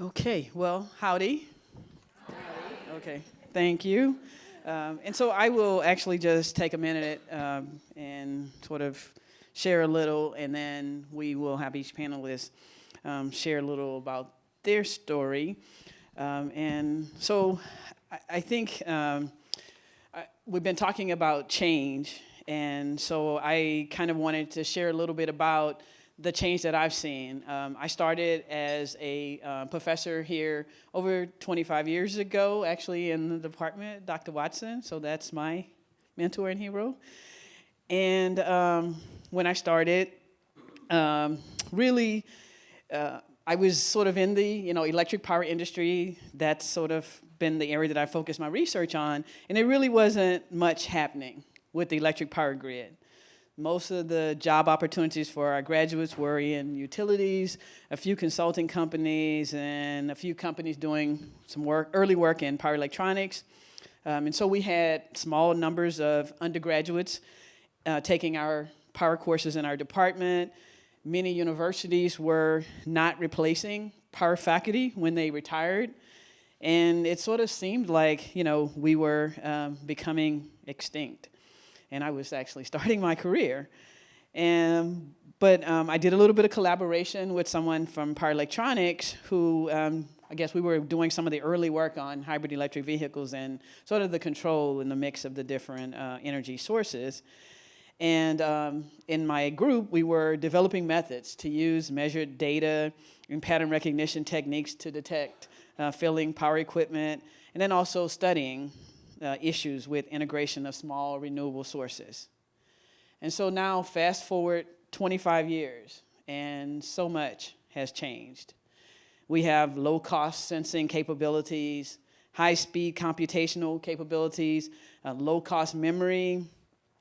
Okay, well, howdy. Howdy. Okay, thank you. And so I will actually just take a minute and sort of share a little, and then we will have each panelist share a little about their story. And so I think we've been talking about change, and so I kind of wanted to share a little bit about the change that I've seen. I started as a professor here over 25 years ago, actually in the department, Dr. Watson, so that's my mentor and hero. And when I started, really, I was sort of in the electric power industry. That's sort of been the area that I focused my research on, and there really wasn't much happening with the electric power grid. Most of the job opportunities for our graduates were in utilities, a few consulting companies, and a few companies doing some early work in power electronics. And so we had small numbers of undergraduates taking our power courses in our department. Many universities were not replacing power faculty when they retired. And it sort of seemed like, we were becoming extinct. And I was actually starting my career. But I did a little bit of collaboration with someone from power electronics who, I guess we were doing some of the early work on hybrid electric vehicles and sort of the control and the mix of the different energy sources. And in my group, we were developing methods to use measured data and pattern recognition techniques to detect failing power equipment, and then also studying issues with integration of small renewable sources. And so now, fast forward 25 years, and so much has changed. We have low-cost sensing capabilities, high-speed computational capabilities, low-cost memory.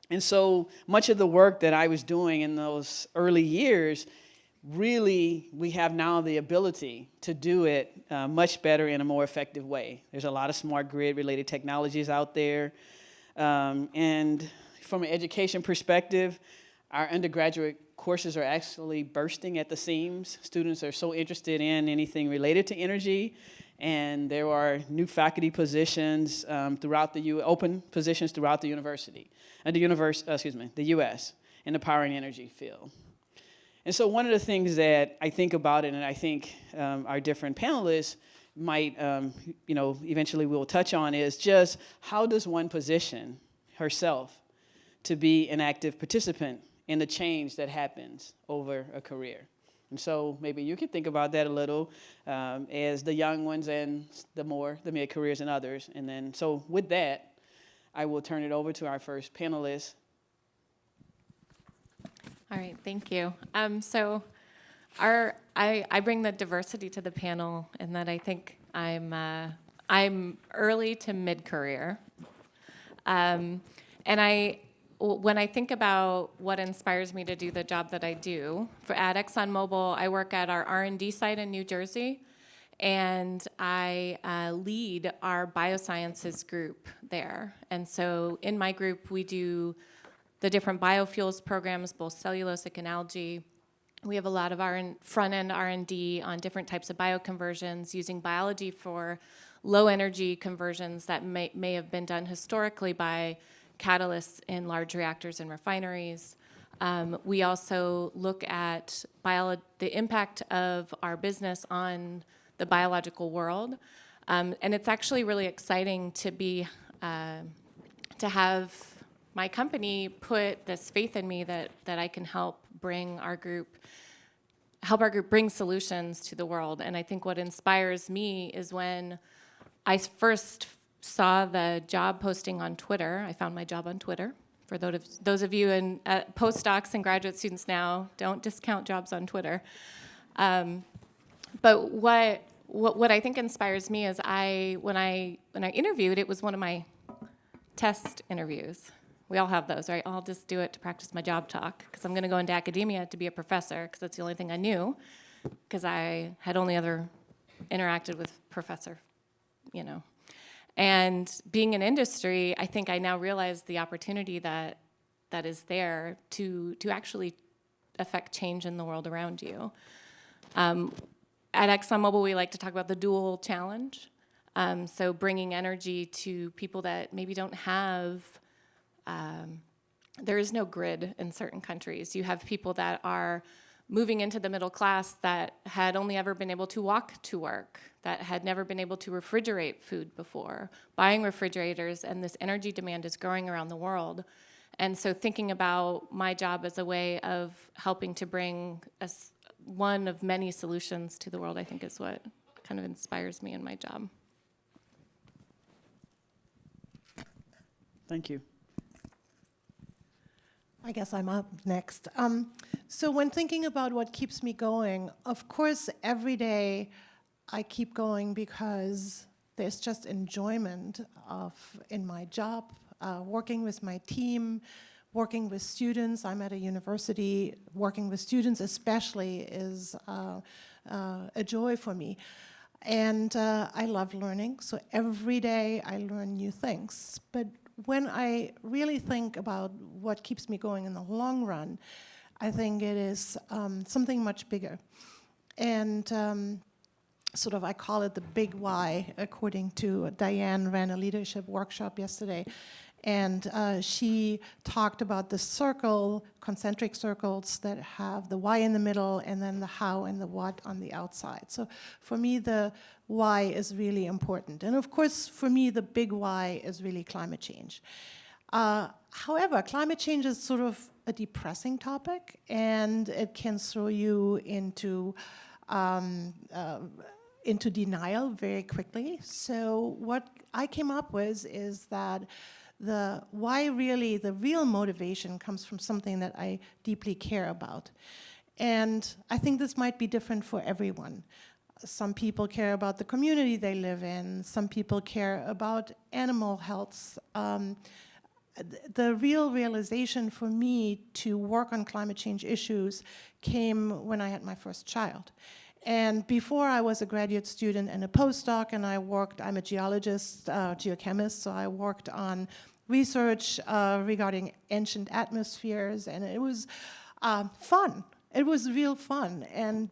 And so much of the work that I was doing in those early years, really, we have now the ability to do it much better in a more effective way. There's a lot of smart grid-related technologies out there. And from an education perspective, our undergraduate courses are actually bursting at the seams. Students are so interested in anything related to energy. And there are new faculty positions throughout open positions throughout the university, the U.S. in the power and energy field. And so one of the things that I think about it, and I think our different panelists might, eventually we'll touch on, is just how does one position herself to be an active participant in the change that happens over a career? And so maybe you could think about that a little as the young ones and the mid-careers and others. And then, so with that, I will turn it over to our first panelist. All right, thank you. So I bring the diversity to the panel in that I think I'm early to mid-career. And when I think about what inspires me to do the job that I do, at ExxonMobil, I work at our R&D site in New Jersey, and I lead our biosciences group there. And so in my group, we do the different biofuels programs, both cellulosic and algae. We have a lot of front-end R&D on different types of bioconversions, using biology for low-energy conversions that may have been done historically by catalysts in large reactors and refineries. We also look at the impact of our business on the biological world. And it's actually really exciting to have my company put this faith in me that I can help our group bring solutions to the world. And I think what inspires me is when I first saw the job posting on Twitter. I found my job on Twitter. For those of you in postdocs and graduate students now, don't discount jobs on Twitter. But what I think inspires me is when I interviewed, it was one of my test interviews. We all have those, right? I'll just do it to practice my job talk because I'm going to go into academia to be a professor because that's the only thing I knew because I had only ever interacted with professor, And being in industry, I think I now realize the opportunity that is there to actually affect change in the world around you. at ExxonMobil, we like to talk about the dual challenge. So bringing energy to people that maybe don't have, there is no grid in certain countries. You have people that are moving into the middle class that had only ever been able to walk to work, that had never been able to refrigerate food before, buying refrigerators, and this energy demand is growing around the world. And so thinking about my job as a way of helping to bring one of many solutions to the world, I think is what kind of inspires me in my job. Thank you. I guess I'm up next. So when thinking about what keeps me going, of course, every day I keep going because there's just enjoyment in my job, working with my team, working with students. I'm at a university. Working with students especially is a joy for me. And I love learning, so every day I learn new things. But when I really think about what keeps me going in the long run, I think it is something much bigger. And sort of I call it the big why, according to Diane ran a leadership workshop yesterday. And she talked about the concentric circles that have the why in the middle and then the how and the what on the outside. So for me, the why is really important. And of course, for me, the big why is really climate change. However, climate change is sort of a depressing topic, and it can throw you into denial very quickly. So what I came up with is that the real motivation comes from something that I deeply care about. And I think this might be different for everyone. Some people care about the community they live in. Some people care about animal health. The real realization for me to work on climate change issues came when I had my first child. And before I was a graduate student and a postdoc, and I'm a geologist, geochemist, so I worked on research regarding ancient atmospheres, and it was fun. It was real fun.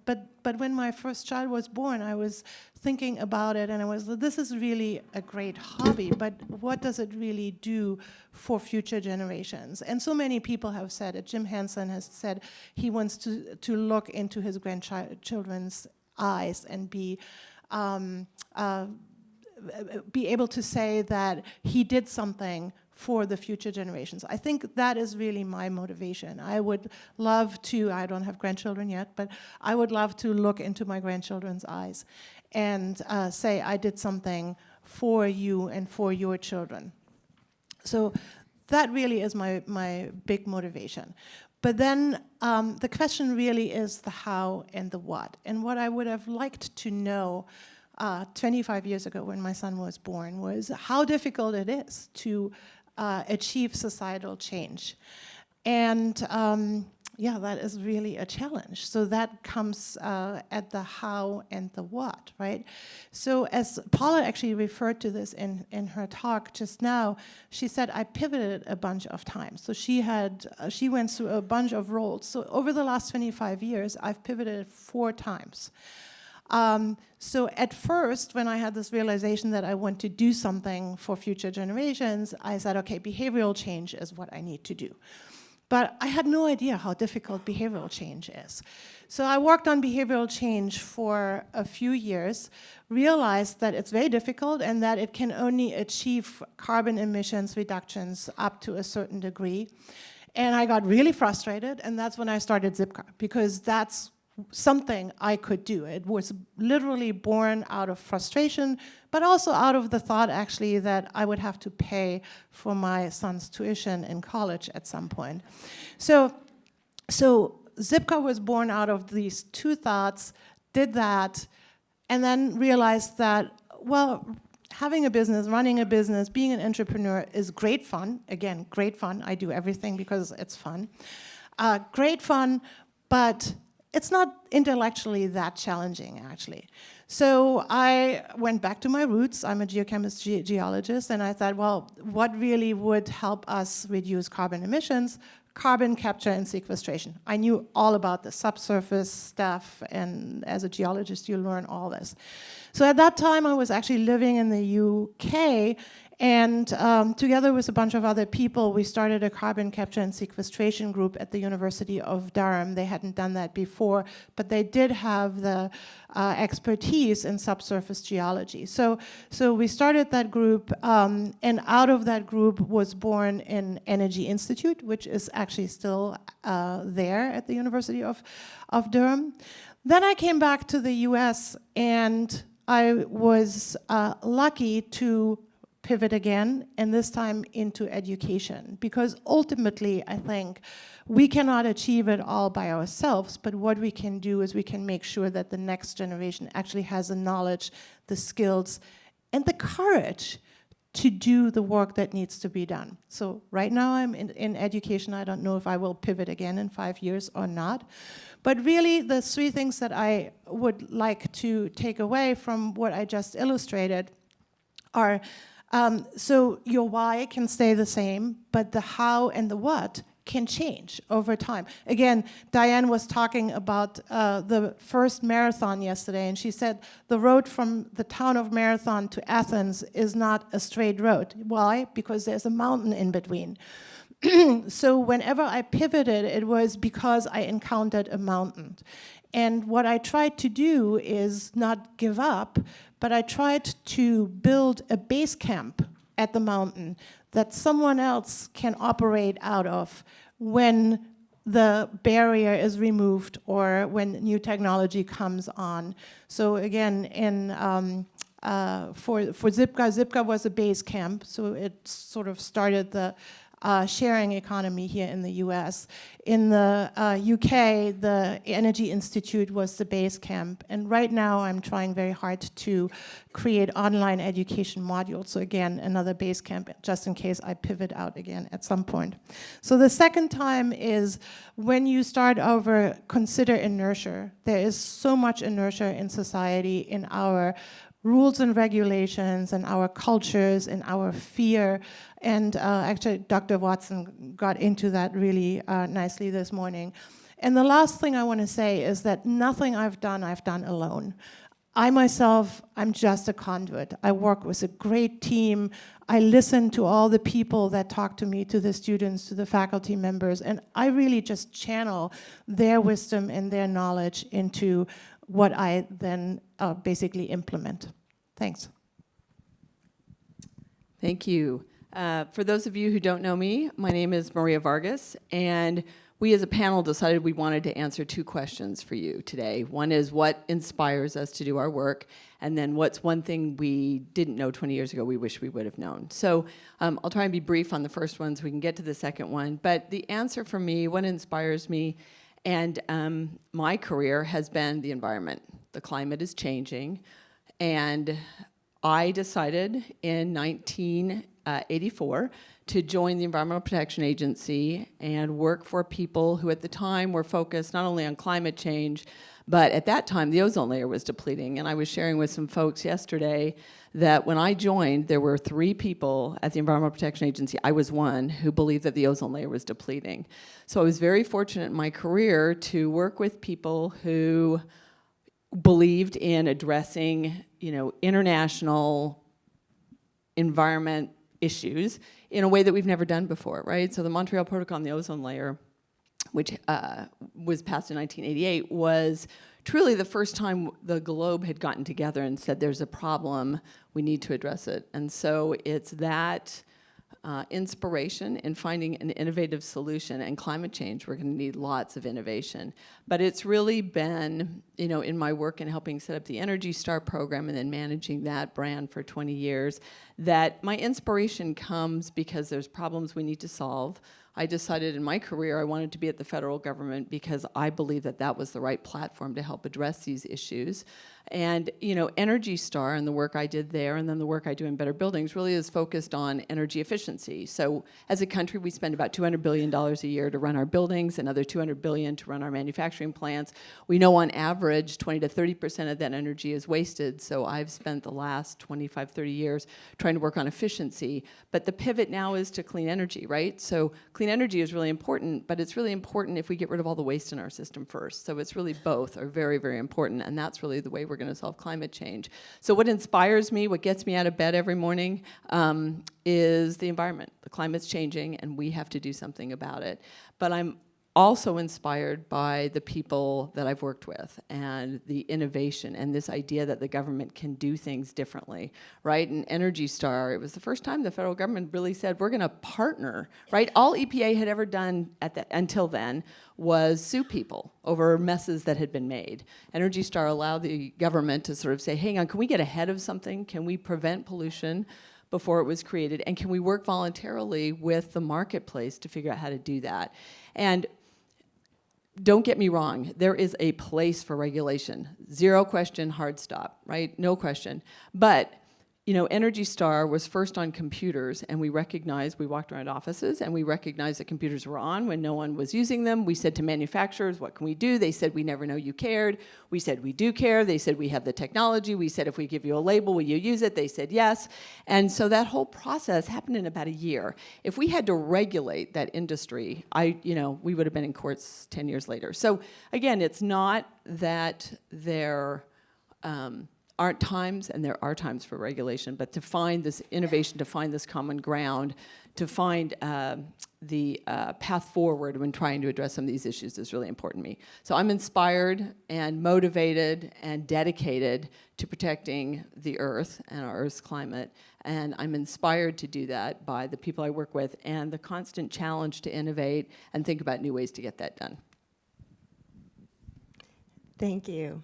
But when my first child was born, I was thinking about it, and this is really a great hobby, but what does it really do for future generations? And so many people have said it. Jim Hansen has said he wants to look into his grandchildren's eyes and be able to say that he did something for the future generations. I think that is really my motivation. I would love to, I don't have grandchildren yet, but I would love to look into my grandchildren's eyes and say I did something for you and for your children. So that really is my big motivation. But then the question really is the how and the what. And what I would have liked to know 25 years ago when my son was born was how difficult it is to achieve societal change. And yeah, that is really a challenge. So that comes at the how and the what, right? So as Paula actually referred to this in her talk just now, she said, I pivoted a bunch of times. So she went through a bunch of roles. So over the last 25 years, I've pivoted 4 times. So at first, when I had this realization that I want to do something for future generations, I said, okay, behavioral change is what I need to do. But I had no idea how difficult behavioral change is. So I worked on behavioral change for a few years, realized that it's very difficult and that it can only achieve carbon emissions reductions up to a certain degree. And I got really frustrated, and that's when I started Zipcar, because that's something I could do. It was literally born out of frustration, but also out of the thought, actually, that I would have to pay for my son's tuition in college at some point. So Zipcar was born out of these 2 thoughts, did that, and then realized that, well, having a business, running a business, being an entrepreneur is great fun. Again, great fun. I do everything because it's fun. Great fun, but it's not intellectually that challenging, actually. So I went back to my roots. I'm a geochemist, geologist, and I thought, well, what really would help us reduce carbon emissions? carbon capture and sequestration. I knew all about the subsurface stuff, and as a geologist, you learn all this. So at that time, I was actually living in the UK, and together with a bunch of other people, we started a carbon capture and sequestration group at the University of Durham. They hadn't done that before, but they did have the expertise in subsurface geology. So we started that group, and out of that group was born an Energy Institute, which is actually still there at the University of Durham. Then I came back to the US, and I was lucky to pivot again, and this time into education, because ultimately I think we cannot achieve it all by ourselves, but what we can do is we can make sure that the next generation actually has the knowledge, the skills, and the courage to do the work that needs to be done. So right now I'm in education. I don't know if I will pivot again in 5 years or not, but really the three things that I would like to take away from what I just illustrated are so your why can stay the same, but the how and the what can change over time. Again, Diane was talking about the first marathon yesterday, and she said the road from the town of Marathon to Athens is not a straight road. Why? Because there's a mountain in between. So whenever I pivoted, it was because I encountered a mountain. And what I tried to do is not give up, but I tried to build a base camp at the mountain that someone else can operate out of when the barrier is removed or when new technology comes on. So again, for Zipka was a base camp, so it sort of started the sharing economy here in the US. In the UK, the Energy Institute was the base camp. And right now, I'm trying very hard to create online education modules. So again, another base camp, just in case I pivot out again at some point. So the second time is when you start over, consider inertia. There is so much inertia in society, in our rules and regulations and our cultures and our fear. And actually, Dr. Watson got into that really nicely this morning. And the last thing I want to say is that nothing I've done alone. I myself, I'm just a conduit. I work with a great team. I listen to all the people that talk to me, to the students, to the faculty members, and I really just channel their wisdom and their knowledge into what I then basically implement. Thanks. Thank you. For those of you who don't know me, my name is Maria Vargas, and we as a panel decided we wanted to answer two questions for you today. One is what inspires us to do our work, and then what's one thing we didn't know 20 years ago we wish we would have known. So I'll try and be brief on the first one so we can get to the second one. But the answer for me, what inspires me, and my career has been the environment. The climate is changing, and I decided in 1984 to join the Environmental Protection Agency and work for people who at the time were focused not only on climate change, but at that time the ozone layer was depleting. And I was sharing with some folks yesterday that when I joined, there were 3 people at the Environmental Protection Agency, I was one, who believed that the ozone layer was depleting. So I was very fortunate in my career to work with people who believed in addressing, international environment issues in a way that we've never done before, right? So the Montreal Protocol on the ozone layer, which was passed in 1988, was truly the first time the globe had gotten together and said, there's a problem, we need to address it. And so it's that inspiration in finding an innovative solution. And climate change, we're going to need lots of innovation. But it's really been, in my work in helping set up the Energy Star program and then managing that brand for 20 years, that my inspiration comes because there's problems we need to solve. I decided in my career I wanted to be at the federal government because I believed that that was the right platform to help address these issues. And Energy Star and the work I did there and then the work I do in Better Buildings really is focused on energy efficiency. So as a country, we spend about $200 billion a year to run our buildings, another $200 billion to run our manufacturing plants. We know on average 20 to 30% of that energy is wasted. So I've spent the last 25, 30 years trying to work on efficiency. But the pivot now is to clean energy, right? So clean clean energy is really important, but it's really important if we get rid of all the waste in our system first. So it's really both are very, very important, and that's really the way we're going to solve climate change. So what inspires me, what gets me out of bed every morning, is the environment. The climate's changing, and we have to do something about it. But I'm also inspired by the people that I've worked with and the innovation and this idea that the government can do things differently, right? In Energy Star, it was the first time the federal government really said, we're gonna partner, right? All EPA had ever done until then was sue people over messes that had been made. Energy Star allowed the government to sort of say, hang on, can we get ahead of something? Can we prevent pollution before it was created? And can we work voluntarily with the marketplace to figure out how to do that? And don't get me wrong, there is a place for regulation. Zero question, hard stop, right? No question. But, you know, Energy Star was first on computers, and we recognized, we walked around offices, and we recognized that computers were on when no one was using them. We said to manufacturers, what can we do? They said, we never know you cared. We said, we do care. They said, we have the technology. We said, if we give you a label, will you use it? They said, yes. And so that whole process happened in about a year. If we had to regulate that industry, we would have been in courts 10 years later. So again, it's not that there aren't times, and there are times for regulation, but to find this innovation, to find this common ground, to find the path forward when trying to address some of these issues is really important to me. So I'm inspired and motivated and dedicated to protecting the Earth and our Earth's climate, and I'm inspired to do that by the people I work with and the constant challenge to innovate and think about new ways to get that done. Thank you.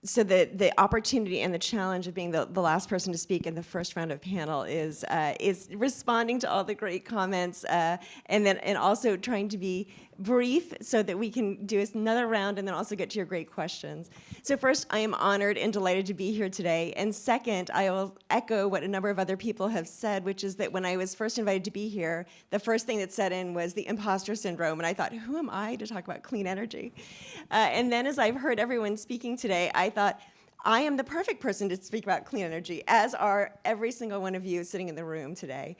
So the opportunity and the challenge of being the last person to speak in the first round of panel is responding to all the great comments and also trying to be brief so that we can do another round and then also get to your great questions. So first, I am honored and delighted to be here today. And second, I will echo what a number of other people have said, which is that when I was first invited to be here, the first thing that set in was the imposter syndrome. And I thought, who am I to talk about clean energy? And then as I've heard everyone speaking today, I thought, I am the perfect person to speak about clean energy, as are every single one of you sitting in the room today.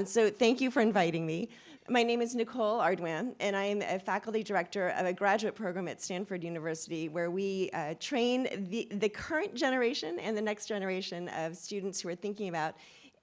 So thank you for inviting me. My name is Nicole Ardoin, and I am a faculty director of a graduate program at Stanford University where we train the current generation and the next generation of students who are thinking about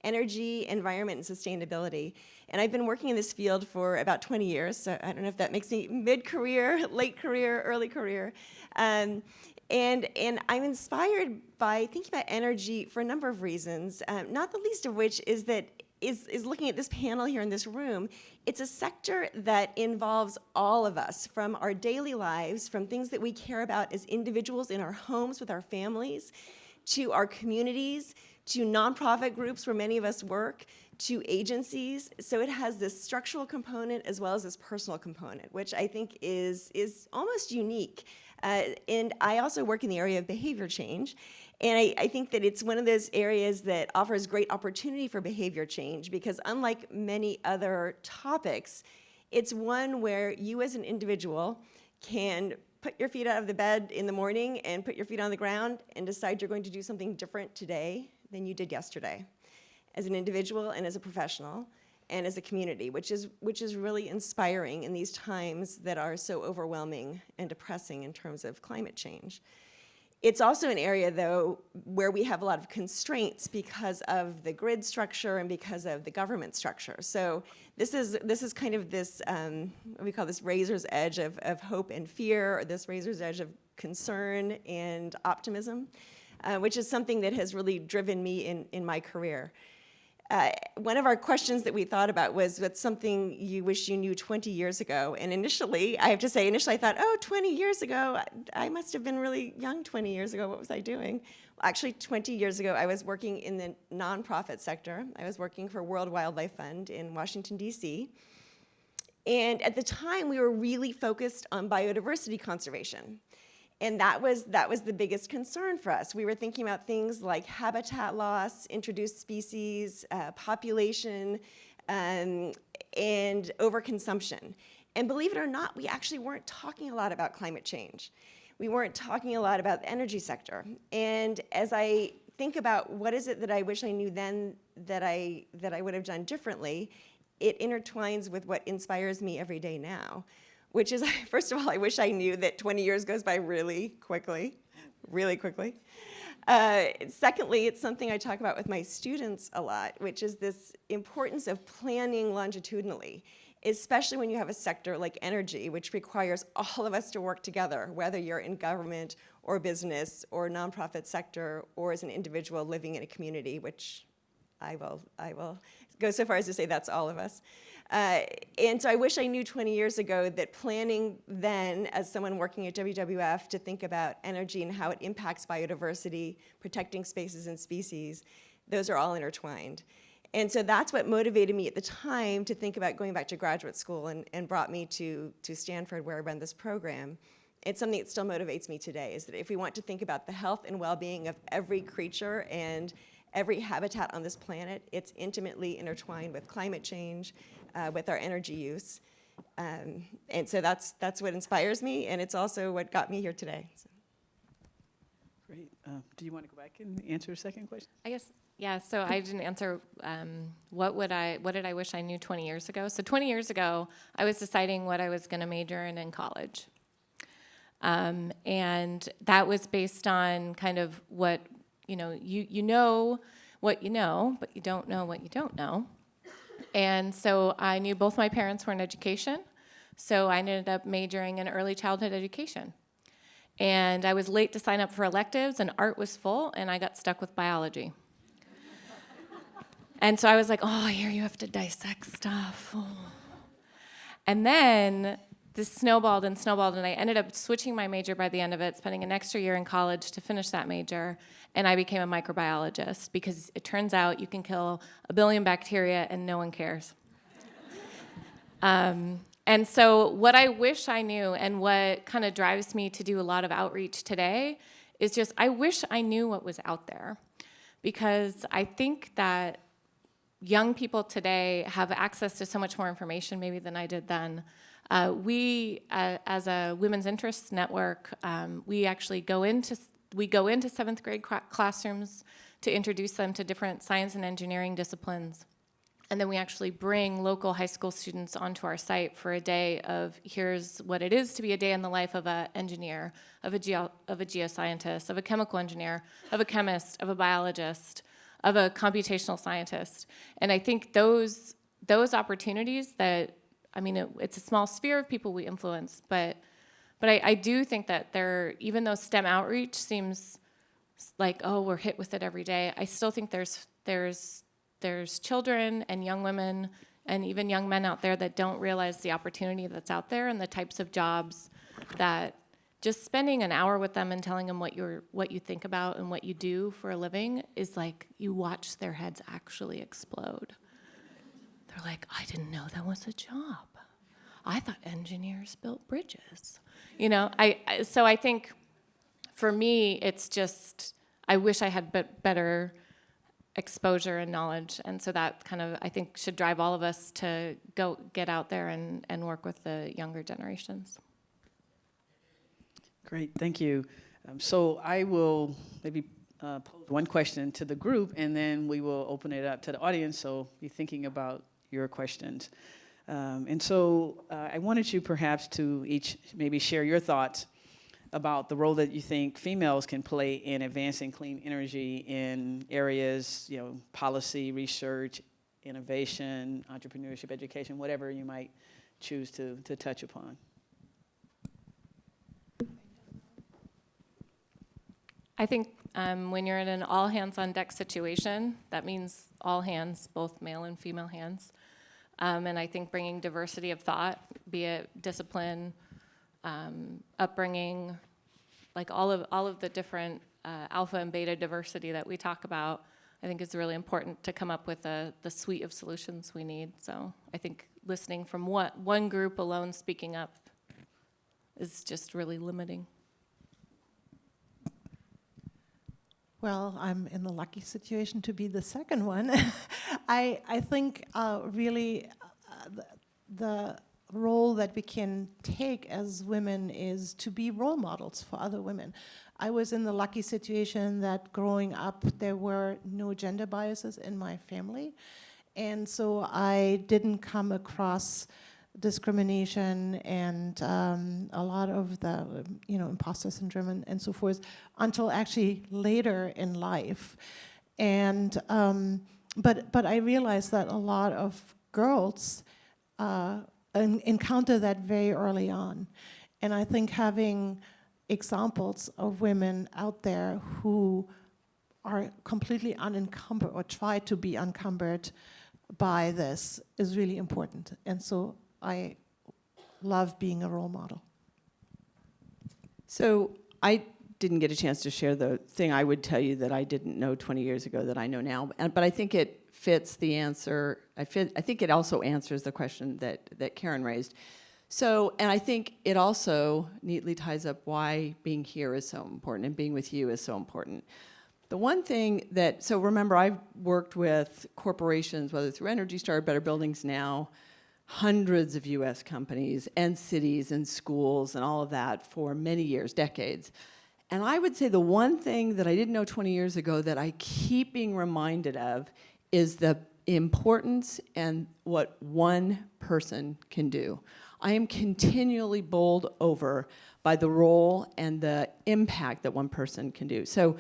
energy, environment, and sustainability. And I've been working in this field for about 20 years, so I don't know if that makes me mid-career, late career, early career. And I'm inspired by thinking about energy for a number of reasons, not the least of which is that is looking at this panel here in this room. It's a sector that involves all of us, from our daily lives, from things that we care about as individuals in our homes with our families, to our communities, to nonprofit groups where many of us work, to agencies. So it has this structural component as well as this personal component, which I think is almost unique. And I also work in the area of behavior change. And I think that it's one of those areas that offers great opportunity for behavior change because unlike many other topics, it's one where you as an individual can put your feet out of the bed in the morning and put your feet on the ground and decide you're going to do something different today than you did yesterday, as an individual and as a professional and as a community, which is really inspiring in these times that are so overwhelming and depressing in terms of climate change. It's also an area, though, where we have a lot of constraints because of the grid structure and because of the government structure. So this is kind of this, what we call this razor's edge of hope and fear, or this razor's edge of concern and optimism, which is something that has really driven me in my career. One of our questions that we thought about was, what's something you wish you knew 20 years ago? And initially, I have to say, I thought, 20 years ago, I must have been really young 20 years ago. What was I doing? Well, actually, 20 years ago, I was working in the nonprofit sector. I was working for World Wildlife Fund in Washington, D.C. And at the time, we were really focused on biodiversity conservation. And that was the biggest concern for us. We were thinking about things like habitat loss, introduced species, population, and overconsumption. And believe it or not, we actually weren't talking a lot about climate change. We weren't talking a lot about the energy sector. And as I think about what is it that I wish I knew then that I would have done differently, it intertwines with what inspires me every day now, which is, first of all, I wish I knew that 20 years goes by really quickly, really quickly. Secondly, it's something I talk about with my students a lot, which is this importance of planning longitudinally, especially when you have a sector like energy, which requires all of us to work together, whether you're in government or business or nonprofit sector or as an individual living in a community, which I will go so far as to say that's all of us. And so I wish I knew 20 years ago that planning then, as someone working at WWF, to think about energy and how it impacts biodiversity, protecting spaces and species, those are all intertwined. And so that's what motivated me at the time to think about going back to graduate school and brought me to Stanford, where I run this program. It's something that still motivates me today, is that if we want to think about the health and well-being of every creature and every habitat on this planet, it's intimately intertwined with climate change, with our energy use. And so that's what inspires me, and it's also what got me here today. So. Great. Do you want to go back and answer a second question? I guess, yeah, so I didn't answer what did I wish I knew 20 years ago? So 20 years ago, I was deciding what I was going to major in college. And that was based on kind of what, you know what you know, but you don't know what you don't know. And so I knew both my parents were in education, so I ended up majoring in early childhood education. And I was late to sign up for electives, and art was full, and I got stuck with biology. And so I was like, oh, here you have to dissect stuff. Oh. And then this snowballed, and I ended up switching my major by the end of it, spending an extra year in college to finish that major, and I became a microbiologist because it turns out you can kill 1 billion bacteria and no one cares. And so what I wish I knew, and what kind of drives me to do a lot of outreach today, is just I wish I knew what was out there, because I think that young people today have access to so much more information maybe than I did then. We, as a women's interests network, we actually go into 7th grade classrooms to introduce them to different science and engineering disciplines. And then we actually bring local high school students onto our site for a day of, here's what it is to be a day in the life of an engineer, of a geoscientist, of a chemical engineer, of a chemist, of a biologist, of a computational scientist. And I think those opportunities that, I mean, it's a small sphere of people we influence, but I do think that even though STEM outreach seems like, oh, we're hit with it every day, I still think there's children and young women and even young men out there that don't realize the opportunity that's out there and the types of jobs that just spending an hour with them and telling them what you think about and what you do for a living is like you watch their heads actually explode. They're like, I didn't know that was a job. I thought engineers built bridges. So I think for me, it's just, I wish I had better exposure and knowledge. And so that kind of, I think, should drive all of us to go get out there and work with the younger generations. Great, thank you. So I will maybe pose one question to the group, and then we will open it up to the audience, so be thinking about your questions. And so I wanted you perhaps to each maybe share your thoughts about the role that you think females can play in advancing clean energy in areas, policy, research, innovation, entrepreneurship, education, whatever you might choose to touch upon. I think when you're in an all-hands-on-deck situation, that means all hands, both male and female hands. And I think bringing diversity of thought, be it discipline, upbringing, like all of the different alpha and beta diversity that we talk about, I think is really important to come up with the suite of solutions we need. So I think listening from one group alone speaking up is just really limiting. Well, I'm in the lucky situation to be the second one. I think really the role that we can take as women is to be role models for other women. I was in the lucky situation that growing up there were no gender biases in my family, And so I didn't come across discrimination and a lot of the, imposter syndrome and so forth until actually later in life. And but I realized that a lot of girls encounter that very early on. And I think having examples of women out there who are completely unencumbered or try to be encumbered by this is really important. And so I love being a role model. So I didn't get a chance to share the thing I would tell you that I didn't know 20 years ago that I know now, but I think it fits the answer. I think it also answers the question that Karen raised. So, and I think it also neatly ties up why being here is so important and being with you is so important. The one thing that, so remember, I've worked with corporations, whether through Energy Star, Better Buildings Now, hundreds of US companies and cities and schools and all of that for many years, decades. And I would say the one thing that I didn't know 20 years ago that I keep being reminded of is the importance and what one person can do. I am continually bowled over by the role and the impact that one person can do. So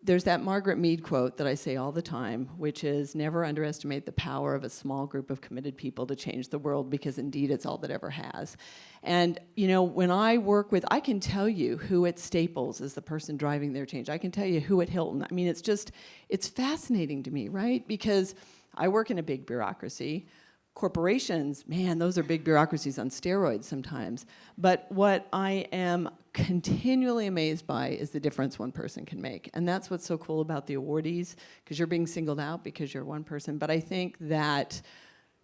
there's that Margaret Mead quote that I say all the time, which is never underestimate the power of a small group of committed people to change the world, because indeed it's all that ever has. And when I work with, I can tell you who at Staples is the person driving their change. I can tell you who at Hilton. I mean, it's fascinating to me, right? Because I work in a big bureaucracy. Corporations, man, those are big bureaucracies on steroids sometimes. But what I am continually amazed by is the difference one person can make. And that's what's so cool about the awardees, because you're being singled out because you're one person. But I think that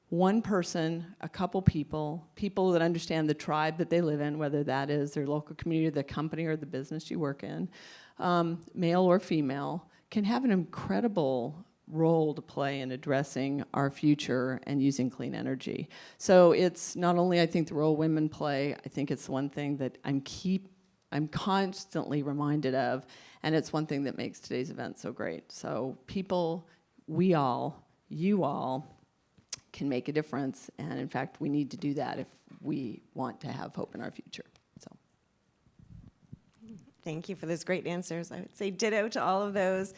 one person, a couple people that understand the tribe that they live in, whether that is their local community, the company, or the business you work in, male or female, can have an incredible role to play in addressing our future and using clean energy. So it's not only, I think, the role women play, I think it's one thing that I'm constantly reminded of, and it's one thing that makes today's event so great. So people, we all, you all, can make a difference, and in fact, we need to do that if we want to have hope in our future. So. Thank you for those great answers. I would say ditto to all of those.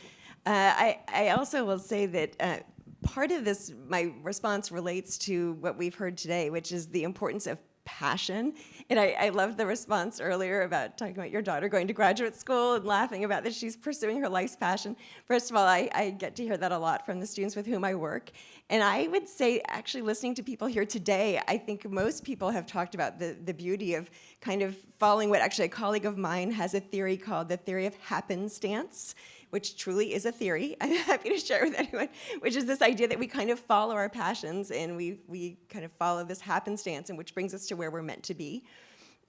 I also will say that part of this, my response relates to what we've heard today, which is the importance of passion. And I loved the response earlier about talking about your daughter going to graduate school and laughing about that she's pursuing her life's passion. First of all, I get to hear that a lot from the students with whom I work. And I would say, actually, listening to people here today, I think most people have talked about the beauty of kind of following what actually a colleague of mine has a theory called the theory of happenstance, which truly is a theory. I'm happy to share with anyone, which is this idea that we kind of follow our passions and we kind of follow this happenstance, and which brings us to where we're meant to be.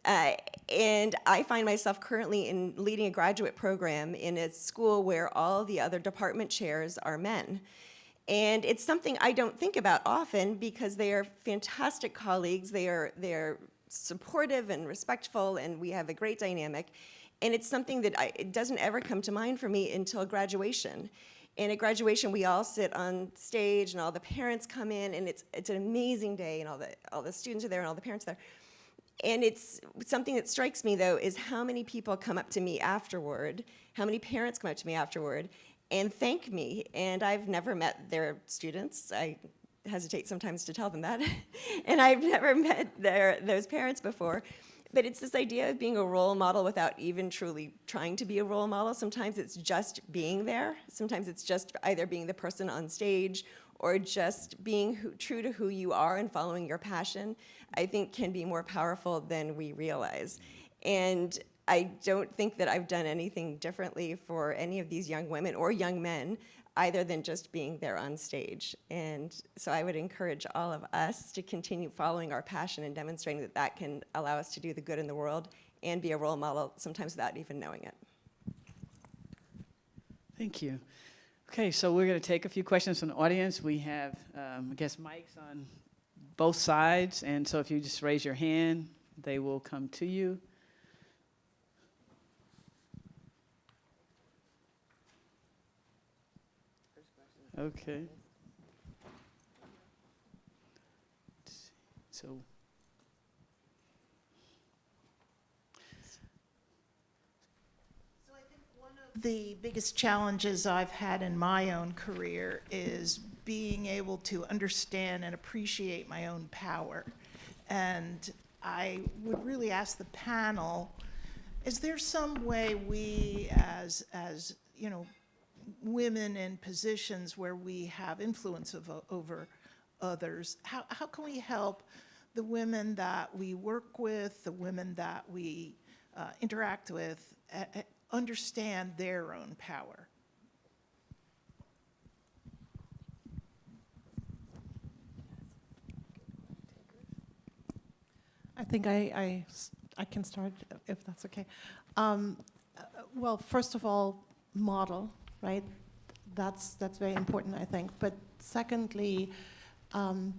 And I find myself currently in leading a graduate program in a school where all the other department chairs are men. And it's something I don't think about often because they are fantastic colleagues. They're supportive and respectful, and we have a great dynamic. And it's something that it doesn't ever come to mind for me until graduation. And at graduation, we all sit on stage, and all the parents come in, and it's an amazing day, and all the students are there, and all the parents are there. And it's something that strikes me, though, is how many people come up to me afterward, how many parents come up to me afterward, and thank me. And I've never met their students. I hesitate sometimes to tell them that. And I've never met those parents before. But it's this idea of being a role model without even truly trying to be a role model. Sometimes it's just being there. Sometimes it's just either being the person on stage or just being true to who you are and following your passion, I think can be more powerful than we realize. And I don't think that I've done anything differently for any of these young women or young men either than just being there on stage. And so I would encourage all of us to continue following our passion and demonstrating that that can allow us to do the good in the world and be a role model, sometimes without even knowing it. Thank you. Okay, so we're going to take a few questions from the audience. We have, I guess, mics on both sides, and so if you just raise your hand, they will come to you. Okay. So the biggest challenges I've had in my own career is being able to understand and appreciate my own power. And I would really ask the panel, is there some way we as you know, women in positions where we have influence over others, how can we help the women that we work with, the women that we interact with, understand their own power? I think I can start, if that's okay. Well, first of all, model, right? That's very important, I think. But secondly,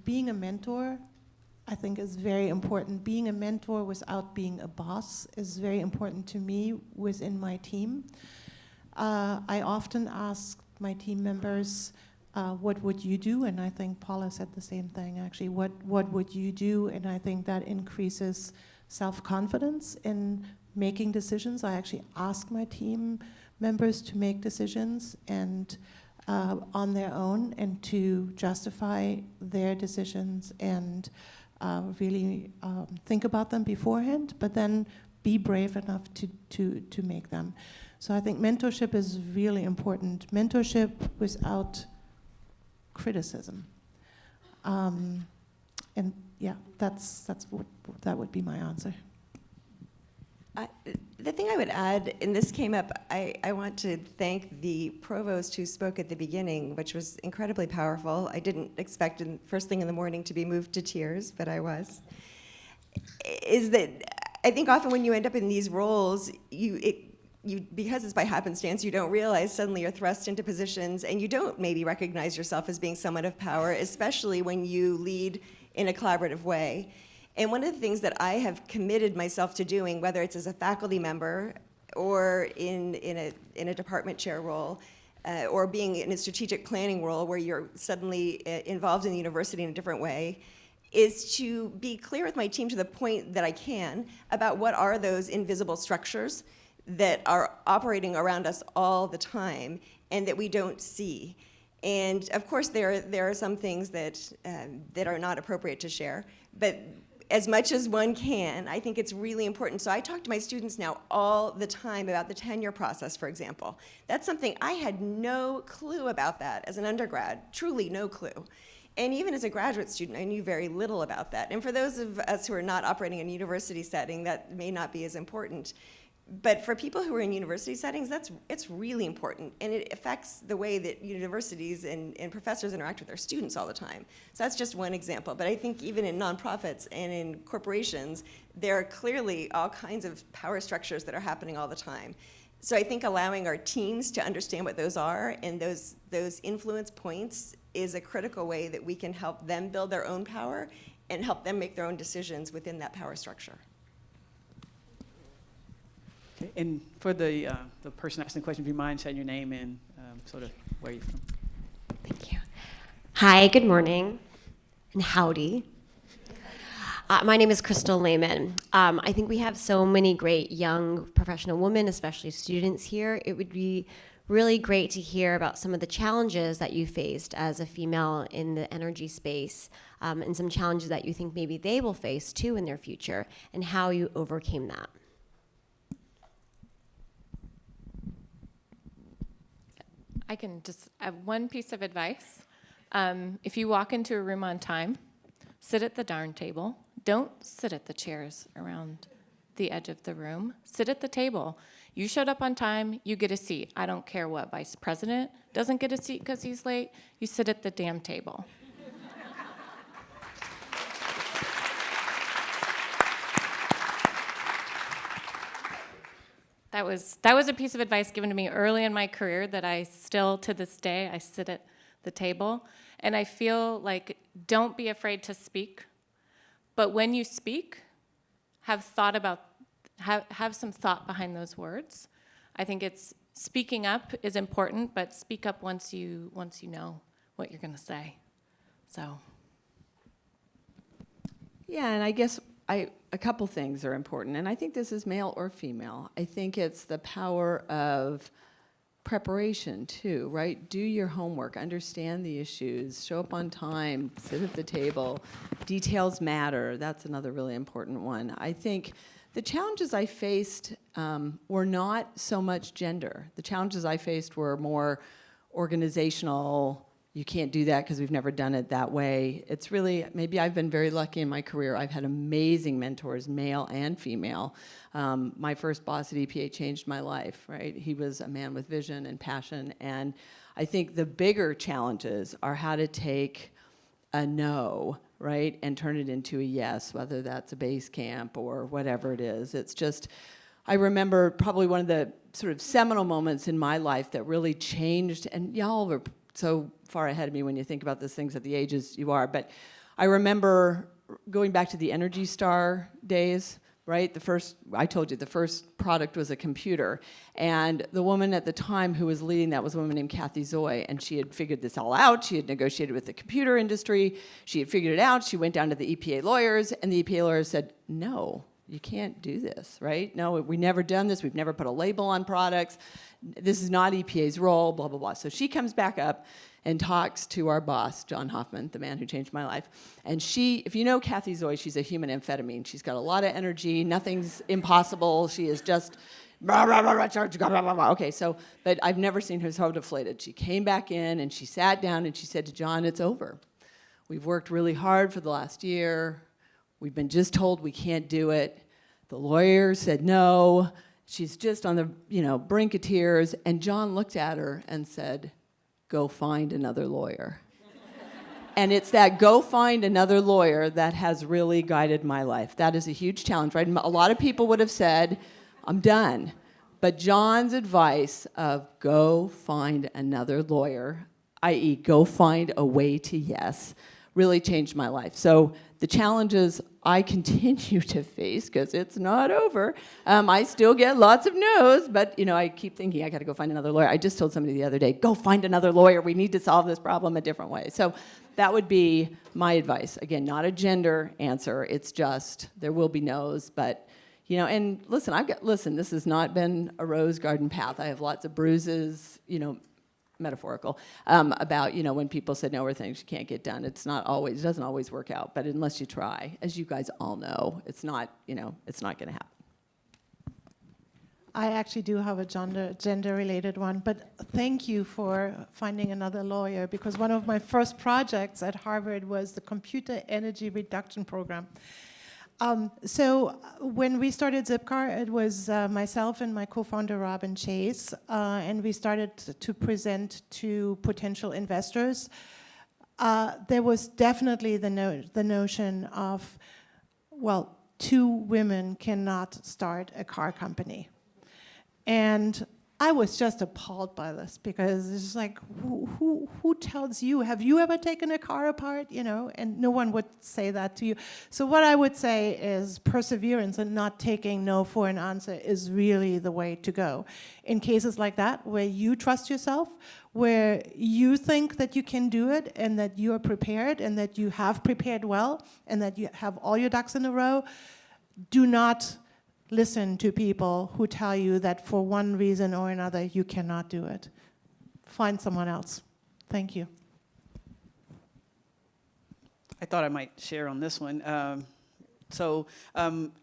being a mentor, I think, is very important. Being a mentor without being a boss is very important to me within my team. I often ask my team members, what would you do? And I think Paula said the same thing, actually. What would you do? And I think that increases self-confidence in making decisions. I actually ask my team members to make decisions and on their own, and to justify their decisions and really think about them beforehand, but then be brave enough to make them. So I think mentorship is really important. Mentorship without criticism. And yeah, that would be my answer. The thing I would add, and this came up, I want to thank the provost who spoke at the beginning, which was incredibly powerful. I didn't expect first thing in the morning to be moved to tears, but I was. Is that I think often when you end up in these roles, because it's by happenstance, you don't realize suddenly you're thrust into positions, and you don't maybe recognize yourself as being someone of power, especially when you lead in a collaborative way. And one of the things that I have committed myself to doing, whether it's as a faculty member or in a department chair role, or being in a strategic planning role where you're suddenly involved in the university in a different way, is to be clear with my team to the point that I can about what are those invisible structures that are operating around us all the time and that we don't see. And of course, there are some things that are not appropriate to share, but as much as one can, I think it's really important. So I talk to my students now all the time about the tenure process, for example. That's something I had no clue about that as an undergrad, truly no clue. And even as a graduate student, I knew very little about that. And for those of us who are not operating in a university setting, that may not be as important. But for people who are in university settings, it's really important, and it affects the way that universities and professors interact with their students all the time. So that's just one example. But I think even in nonprofits and in corporations, there are clearly all kinds of power structures that are happening all the time. So I think allowing our teams to understand what those are and those influence points is a critical way that we can help them build their own power and help them make their own decisions within that power structure. Okay. And for the person asking the question, do you mind saying your name and sort of where you're from? Thank you. Hi, good morning, and howdy. My name is Crystal Lehman. I think we have so many great young professional women, especially students here. It would be really great to hear about some of the challenges that you faced as a female in the energy space, and some challenges that you think maybe they will face too in their future, and how you overcame that. I can just have one piece of advice. If you walk into a room on time, sit at the darn table. Don't sit at the chairs around the edge of the room. Sit at the table. You showed up on time, you get a seat. I don't care what vice president doesn't get a seat because he's late. You sit at the damn table. That was a piece of advice given to me early in my career that I still, to this day, I sit at the table. And I feel like, don't be afraid to speak. But when you speak, have some thought behind those words. I think speaking up is important, but speak up once you know what you're going to say. So. Yeah, and I guess a couple things are important, and I think this is male or female. I think it's the power of preparation too, right? Do your homework, understand the issues, show up on time, sit at the table. Details matter. That's another really important one. I think the challenges I faced were not so much gender. The challenges I faced were more organizational. You can't do that because we've never done it that way. It's really, maybe I've been very lucky in my career. I've had amazing mentors, male and female. My first boss at EPA changed my life, right? He was a man with vision and passion. And I think the bigger challenges are how to take a no, right, and turn it into a yes, whether that's a base camp or whatever it is. It's just, I remember probably one of the sort of seminal moments in my life that really changed, and y'all were so far ahead of me when you think about these things at the ages you are, but I remember going back to the Energy Star days, right? I told you, the first product was a computer, and the woman at the time who was leading that was a woman named Kathy Zoy, and she had figured this all out. She had negotiated with the computer industry. She had figured it out. She went down to the EPA lawyers, and the EPA lawyers said, no, you can't do this, right? No, we've never done this. We've never put a label on products. This is not EPA's role, blah, blah, blah. So she comes back up and talks to our boss, John Hoffman, the man who changed my life. And she, if you know Kathy Zoy, she's a human amphetamine. She's got a lot of energy. Nothing's impossible. She is just, blah, blah, blah, blah, blah, blah, blah. Okay, so, but I've never seen her so deflated. She came back in and she sat down and she said to John, it's over. We've worked really hard for the last year. We've been just told we can't do it. The lawyer said no. She's just on the brink of tears. And John looked at her and said, go find another lawyer. And it's that go find another lawyer that has really guided my life. That is a huge challenge, right? A lot of people would have said, I'm done. But John's advice of go find another lawyer, i.e. go find a way to yes, really changed my life. So the challenges I continue to face, because it's not over. I still get lots of no's, but I keep thinking I got to go find another lawyer. I just told somebody the other day, go find another lawyer. We need to solve this problem a different way. So that would be my advice. Again, not a gender answer. It's just there will be no's, but and listen, this has not been a rose garden path. I have lots of bruises, metaphorical, about when people said no or things you can't get done. It doesn't always work out, but unless you try, as you guys all know, it's not going to happen. I actually do have a gender-related one, but thank you for finding another lawyer, because one of my first projects at Harvard was the Computer Energy Reduction Program. So when we started Zipcar, it was myself and my co-founder Robin Chase, and we started to present to potential investors. There was definitely the notion of, well, two women cannot start a car company. And I was just appalled by this, because it's like, who tells you? Have you ever taken a car apart? And no one would say that to you. So what I would say is perseverance and not taking no for an answer is really the way to go. In cases like that, where you trust yourself, where you think that you can do it and that you are prepared and that you have prepared well and that you have all your ducks in a row, do not listen to people who tell you that for one reason or another you cannot do it. Find someone else. Thank you. I thought I might share on this one. I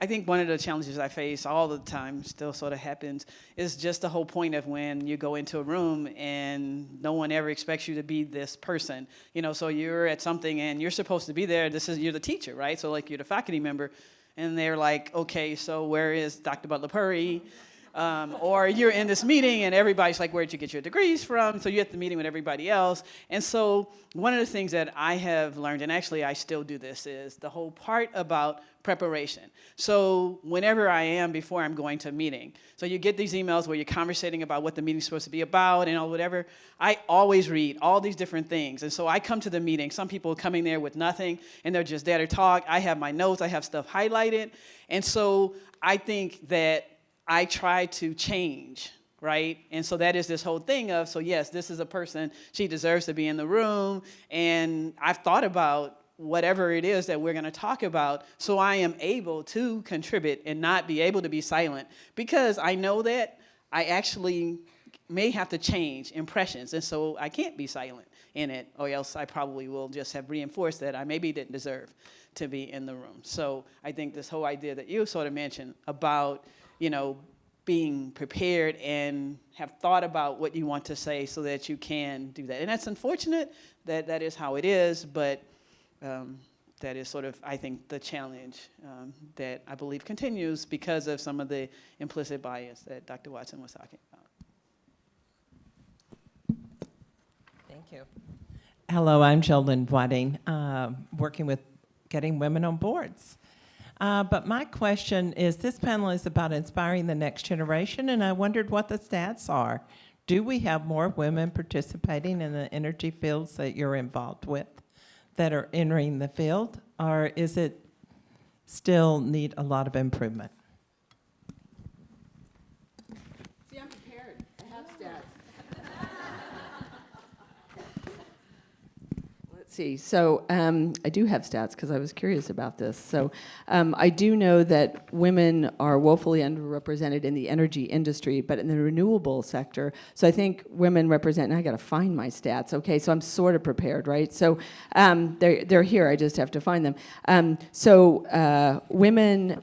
think one of the challenges I face all the time, still sort of happens, is just the whole point of when you go into a room and no one ever expects you to be this person. So you're at something and you're supposed to be there. You're the teacher, right? So like you're the faculty member. And they're like, okay, so where is Dr. Butler-Purry? Or you're in this meeting and everybody's like, where'd you get your degrees from? So you're at the meeting with everybody else. And so one of the things that I have learned, and actually I still do this, is the whole part about preparation. So whenever I am before I'm going to a meeting, so you get these emails where you're conversating about what the meeting's supposed to be about and all whatever, I always read all these different things. And so I come to the meeting, some people are coming there with nothing and they're just there to talk. I have my notes, I have stuff highlighted. And so I think that I try to change, right? And so that is this whole thing of, so yes, this is a person, she deserves to be in the room. And I've thought about whatever it is that we're going to talk about, so I am able to contribute and not be able to be silent, because I know that I actually may have to change impressions, and so I can't be silent in it, or else I probably will just have reinforced that I maybe didn't deserve to be in the room. So I think this whole idea that you sort of mentioned about, being prepared and have thought about what you want to say so that you can do that. And that's unfortunate that that is how it is, but that is sort of, I think, the challenge that I believe continues because of some of the implicit bias that Dr. Watson was talking about. Thank you. Hello, I'm Jolyn Wadding, working with getting women on boards. But my question is, this panel is about inspiring the next generation, and I wondered what the stats are. Do we have more women participating in the energy fields that you're involved with that are entering the field, or is it still need a lot of improvement? See, I'm prepared. I have stats. Let's see. So I do have stats because I was curious about this. So I do know that women are woefully underrepresented in the energy industry, but in the renewable sector. So I think women represent, and I got to find my stats. Okay, so I'm sort of prepared, right? So they're here. I just have to find them. Women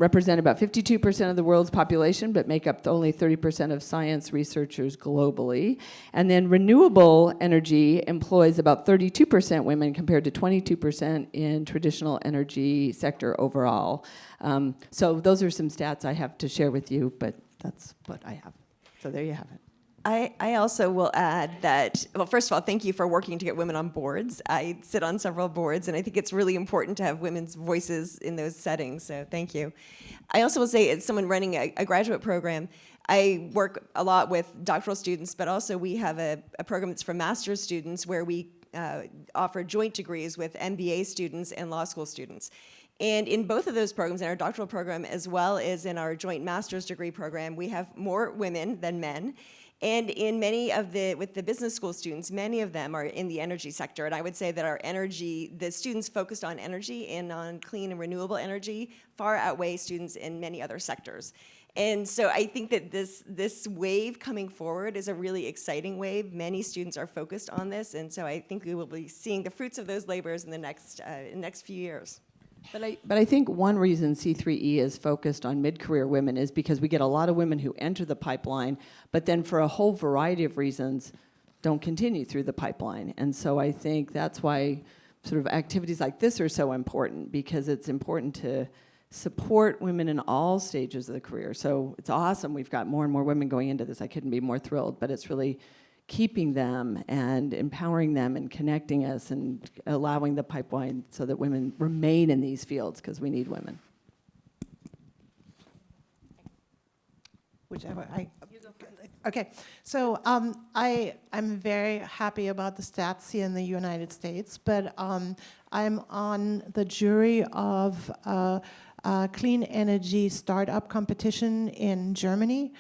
represent about 52% of the world's population, but make up only 30% of science researchers globally. And then renewable energy employs about 32% women compared to 22% in traditional energy sector overall. So those are some stats I have to share with you, but that's what I have. So there you have it. I also will add that, well, first of all, thank you for working to get women on boards. I sit on several boards, and I think it's really important to have women's voices in those settings, so thank you. I also will say, as someone running a graduate program, I work a lot with doctoral students, but also we have a program that's for master's students where we offer joint degrees with MBA students and law school students. And in both of those programs, in our doctoral program as well as in our joint master's degree program, we have more women than men. And in many of with the business school students, many of them are in the energy sector. And I would say that the students focused on energy and on clean and renewable energy far outweigh students in many other sectors. And so I think that this wave coming forward is a really exciting wave. Many students are focused on this, and so I think we will be seeing the fruits of those labors in the next few years. But I think one reason C3E is focused on mid-career women is because we get a lot of women who enter the pipeline, but then for a whole variety of reasons don't continue through the pipeline. And so I think that's why sort of activities like this are so important, because it's important to support women in all stages of the career. So it's awesome we've got more and more women going into this. I couldn't be more thrilled, but it's really keeping them and empowering them and connecting us and allowing the pipeline so that women remain in these fields, because we need women. Whichever okay, so I'm very happy about the stats here in the United States, but I'm on the jury of clean energy startup competition in Germany.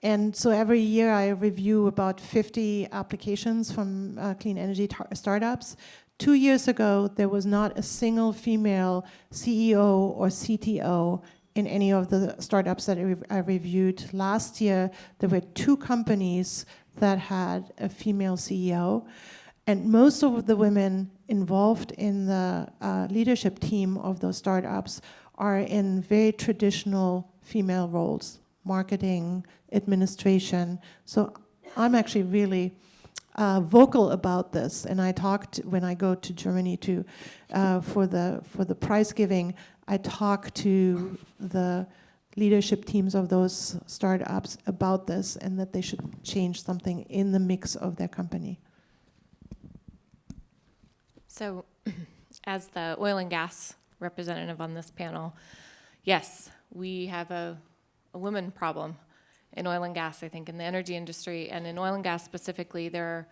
And so every year I review about 50 applications from clean energy startups. 2 years ago, there was not a single female CEO or CTO in any of the startups that I reviewed. Last year, there were 2 companies that had a female CEO. And most of the women involved in the leadership team of those startups are in very traditional female roles, marketing, administration. So I'm actually really vocal about this, and I talked when I go to Germany for the prize giving. I talk to the leadership teams of those startups about this, and that they should change something in the mix of their company. So, as the oil and gas representative on this panel, yes, we have a women problem in oil and gas, I think, in the energy industry. And in oil and gas specifically, there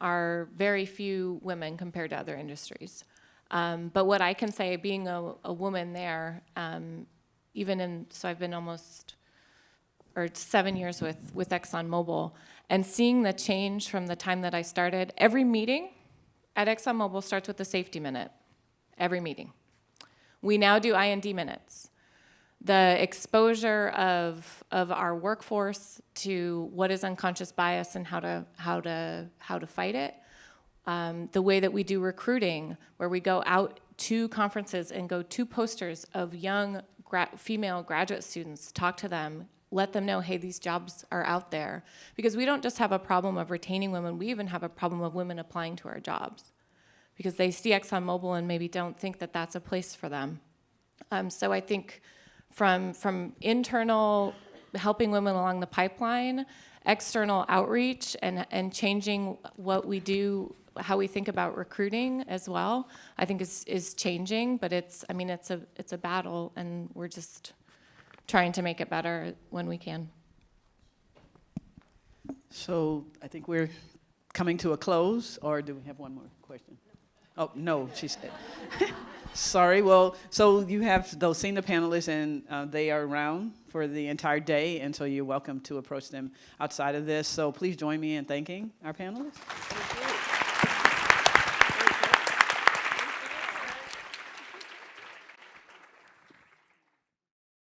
are very few women compared to other industries. But what I can say, being a woman there, so I've been 7 years with ExxonMobil, and seeing the change from the time that I started, every meeting, at ExxonMobil starts with the safety minute every meeting. We now do IND minutes. The exposure of our workforce to what is unconscious bias and how to fight it. The way that we do recruiting, where we go out to conferences and go to posters of young female graduate students, talk to them, let them know, hey, these jobs are out there. Because we don't just have a problem of retaining women, we even have a problem of women applying to our jobs. Because they see ExxonMobil and maybe don't think that that's a place for them. So I think from internal helping women along the pipeline, external outreach, and changing what we do, how we think about recruiting as well, I think is changing. But it's a battle, and we're just trying to make it better when we can. So I think we're coming to a close, or do we have one more question? Oh, no, she said. Sorry, well, so you have seen the panelists, and they are around for the entire day, and so you're welcome to approach them outside of this. So please join me in thanking our panelists.